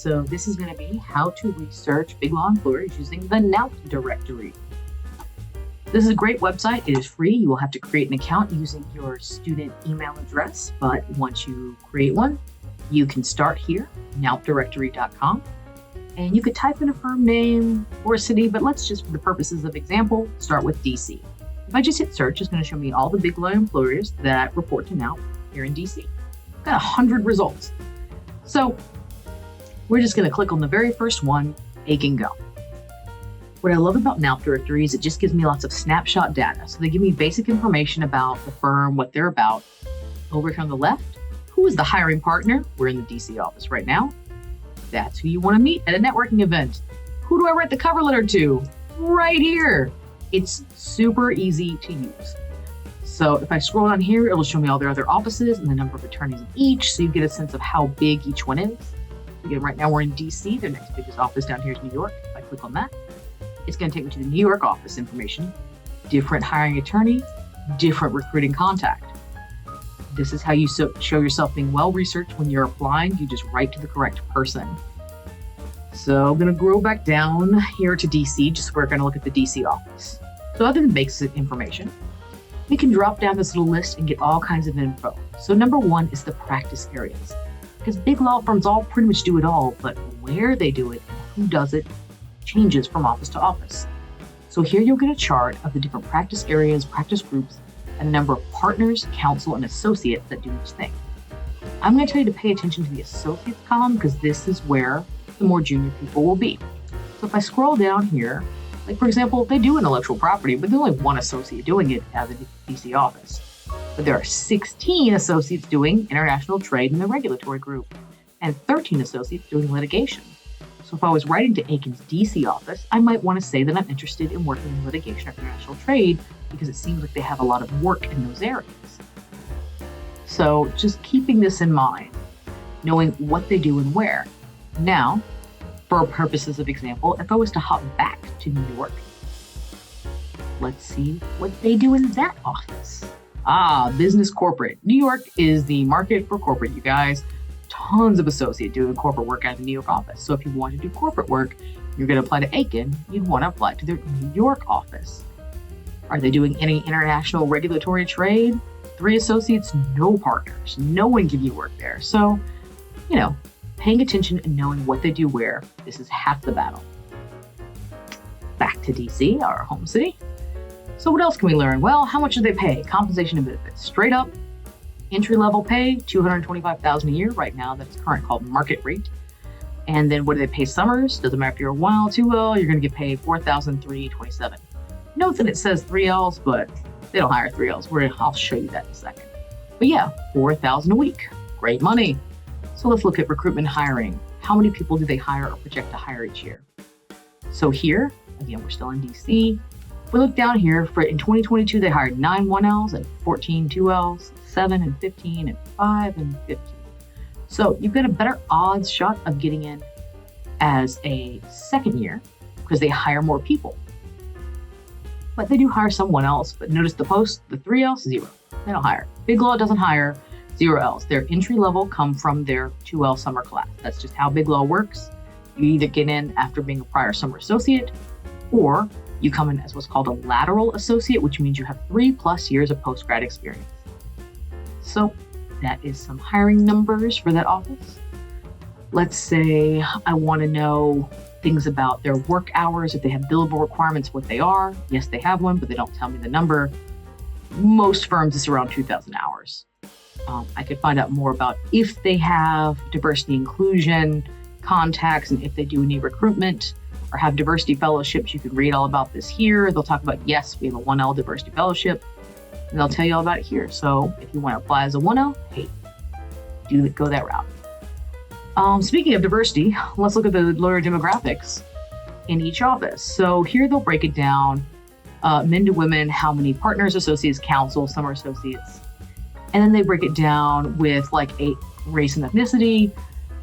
So this is going to be how to research big law employers using the NALP Directory. This is a great website. It is free. You will have to create an account using your student email address, but once you create one, you can start here, nalpdirectory.com, and you could type in a firm name or a city, but let's just, for the purposes of example, start with DC. If I just hit search, it's going to show me all the big law employers that report to NALP here in DC. I've got 100 results. So we're just going to click on the very first one, Aiken Go. What I love about NALP Directory is it just gives me lots of snapshot data. So they give me basic information about the firm, what they're about. Over here on the left, who is the hiring partner? We're in the DC office right now. That's who you want to meet at a networking event. Who do I write the cover letter to? Right here. It's super easy to use. So if I scroll down here, it'll show me all their other offices and the number of attorneys in each, so you get a sense of how big each one is. Again, right now we're in DC. Their next biggest office down here is New York. If I click on that, it's going to take me to the New York office information, different hiring attorneys, different recruiting contact. This is how you show yourself being well-researched when you're applying. You just write to the correct person. So I'm going to scroll back down here to DC, just we're going to look at the DC office. So other than basic information, we can drop down this little list and get all kinds of info. So number one is the practice areas, because big law firms all pretty much do it all, but where they do it and who does it changes from office to office. So here you'll get a chart of the different practice areas, practice groups, and a number of partners, counsel, and associates that do each thing. I'm going to tell you to pay attention to the associates column because this is where the more junior people will be. So if I scroll down here, like for example, they do intellectual property, but there's only one associate doing it at the DC office. But there are 16 associates doing international trade in the regulatory group, and 13 associates doing litigation. So if I was writing to Aiken's DC office, I might want to say that I'm interested in working in litigation or international trade because it seems like they have a lot of work in those areas. So just keeping this in mind, knowing what they do and where. Now, for purposes of example, if I was to hop back to New York, let's see what they do in that office. Business corporate. New York is the market for corporate, you guys. Tons of associates doing corporate work at the New York office. So if you want to do corporate work, you're going to apply to Aiken, you'd want to apply to their New York office. Are they doing any international regulatory trade? 3 associates, no partners. No one give you work there. So, paying attention and knowing what they do where, this is half the battle. Back to DC, our home city. So what else can we learn? Well, how much do they pay? Compensation and benefits. Straight up, entry-level pay, $225,000 a year. Right now, that's current called market rate. And then what do they pay summers? Doesn't matter if you're a 1L, 2L, you're going to get paid $4,327. Note that it says 3Ls, but they don't hire 3Ls. I'll show you that in a second. But yeah, $4,000 a week. Great money. So let's look at recruitment and hiring. How many people do they hire or project to hire each year? So here, again, we're still in DC. We look down here, in 2022, they hired 9 1Ls and 14 2Ls, 7 and 15, and 5 and 15. So you've got a better odds shot of getting in as a second year because they hire more people. But they do hire someone else. But notice the 3Ls, 0. They don't hire. Big Law doesn't hire 0 Ls. Their entry level come from their 2L summer class. That's just how Big Law works. You either get in after being a prior summer associate, or you come in as what's called a lateral associate, which means you have 3+ years of post-grad experience. So that is some hiring numbers for that office. Let's say I want to know things about their work hours, if they have billable requirements, what they are. Yes, they have one, but they don't tell me the number. Most firms, it's around 2,000 hours. I could find out more about if they have diversity inclusion contacts and if they do any recruitment or have diversity fellowships. You can read all about this here. They'll talk about, yes, we have a 1L diversity fellowship, and they'll tell you all about it here. So if you want to apply as a 1L, hey, go that route. Speaking of diversity, let's look at the lawyer demographics in each office. So here they'll break it down, men to women, how many partners, associates, counsel, summer associates. And then they break it down with like a race and ethnicity.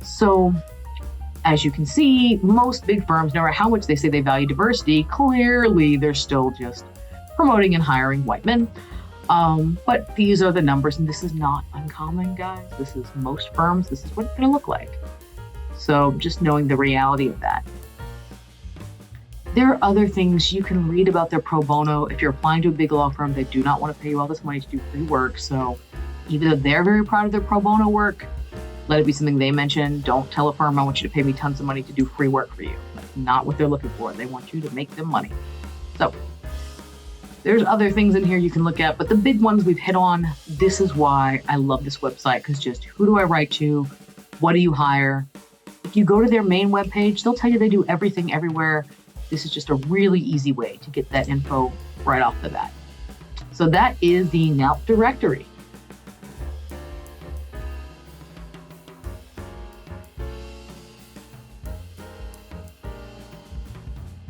So as you can see, most big firms, no matter how much they say they value diversity, clearly they're still just promoting and hiring white men. But these are the numbers, and this is not uncommon, guys. This is most firms. This is what it's going to look like. So just knowing the reality of that. There are other things you can read about their pro bono. If you're applying to a big law firm, they do not want to pay you all this money to do free work. So either they're very proud of their pro bono work, let it be something they mention. Don't tell a firm, I want you to pay me tons of money to do free work for you. That's not what they're looking for. They want you to make them money. So there's other things in here you can look at, but the big ones we've hit on. This is why I love this website, because just who do I write to? What do you hire? If you go to their main webpage, they'll tell you they do everything everywhere. This is just a really easy way to get that info right off the bat. So that is the NALP directory.